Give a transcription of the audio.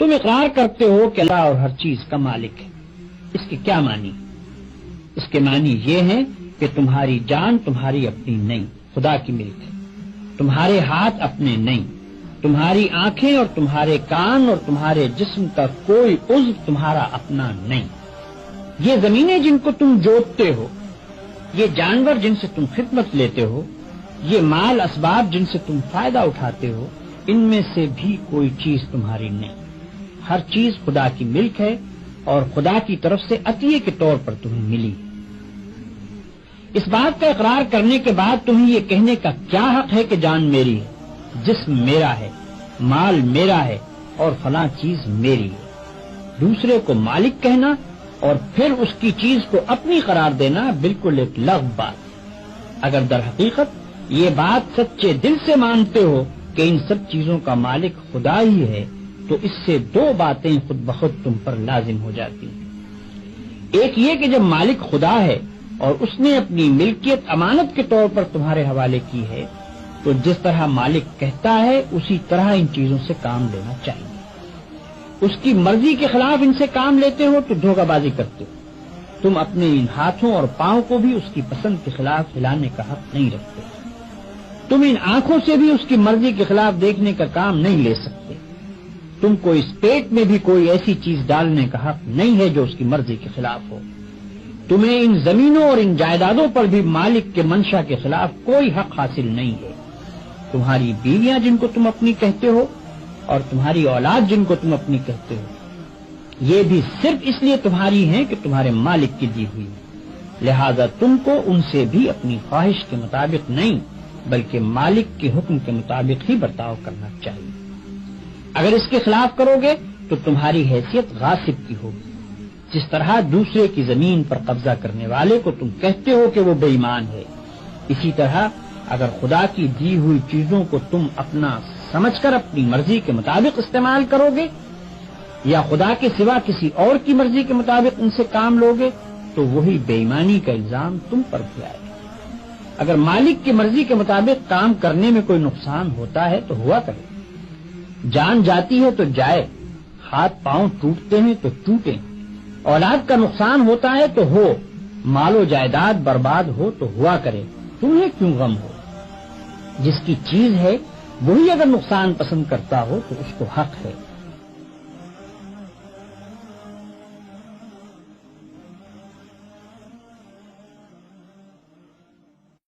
تم اقرار کرتے ہو کہ اللہ اور ہر چیز کا مالک ہے، اس کے کیا معنی؟ اس کے معنی یہ ہیں کہ تمہاری جان تمہاری اپنی نہیں، خدا کی ملک ہے، تمہارے ہاتھ اپنے نہیں، تمہاری آنکھیں اور تمہارے کان اور تمہارے جسم کا کوئی عضو تمہارا اپنا نہیں، یہ زمینیں جن کو تم جوتتے ہو، یہ جانور جن سے تم خدمت لیتے ہو، یہ مال اسباب جن سے تم فائدہ اٹھاتے ہو، ان میں سے بھی کوئی چیز تمہاری نہیں، ہر چیز خدا کی ملک ہے اور خدا کی طرف سے عطیے کے طور پر تمہیں ملی۔ اس بات کا اقرار کرنے کے بعد تمہیں یہ کہنے کا کیا حق ہے کہ جان میری ہے، جسم میرا ہے، مال میرا ہے اور فلاں چیز میری ہے؟ دوسرے کو مالک کہنا اور پھر اس کی چیز کو اپنی قرار دینا بالکل ایک لغو بات ہے۔ اگر در حقیقت یہ بات سچے دل سے مانتے ہو کہ ان سب چیزوں کا مالک خدا ہی ہے تو اس سے دو باتیں خود بخود تم پر لازم ہو جاتی ہیں۔ ایک یہ کہ جب مالک خدا ہے اور اس نے اپنی ملکیت امانت کے طور پر تمہارے حوالے کی ہے تو جس طرح مالک کہتا ہے اسی طرح ان چیزوں سے کام لینا چاہیے۔ اس کی مرضی کے خلاف ان سے کام لیتے ہو تو دھوکہ بازی کرتے ہو، تم اپنے ان ہاتھوں اور پاؤں کو بھی اس کی پسند کے خلاف ہلانے کا حق نہیں رکھتے، تم ان آنکھوں سے بھی اس کی مرضی کے خلاف دیکھنے کا کام نہیں لے سکتے، تم کو اس پیٹ میں بھی کوئی ایسی چیز ڈالنے کا حق نہیں ہے جو اس کی مرضی کے خلاف ہو، تمہیں ان زمینوں اور ان جائیدادوں پر بھی مالک کے منشا کے خلاف کوئی حق حاصل نہیں ہے۔ تمہاری بیویاں جن کو تم اپنی کہتے ہو اور تمہاری اولاد جن کو تم اپنی کہتے ہو، یہ بھی صرف اس لیے تمہاری ہیں کہ تمہارے مالک کی دی ہوئی، لہذا تم کو ان سے بھی اپنی خواہش کے مطابق نہیں بلکہ مالک کے حکم کے مطابق ہی برتاؤ کرنا چاہیے۔ اگر اس کے خلاف کرو گے تو تمہاری حیثیت غاصب کی ہوگی، جس طرح دوسرے کی زمین پر قبضہ کرنے والے کو تم کہتے ہو کہ وہ بے ایمان ہے، اسی طرح اگر خدا کی دی ہوئی چیزوں کو تم اپنا سمجھ کر اپنی مرضی کے مطابق استعمال کرو گے یا خدا کے سوا کسی اور کی مرضی کے مطابق ان سے کام لوگے تو وہی بے ایمانی کا الزام تم پر بھی آئے گا۔ اگر مالک کی مرضی کے مطابق کام کرنے میں کوئی نقصان ہوتا ہے تو ہوا کرے، جان جاتی ہے تو جائے، ہاتھ پاؤں ٹوٹتے ہیں تو ٹوٹیں، اولاد کا نقصان ہوتا ہے تو ہو، مال و جائیداد برباد ہو تو ہوا کرے، تمہیں کیوں غم ہو؟ جس کی چیز ہے وہی اگر نقصان پسند کرتا ہو تو اس کو حق ہے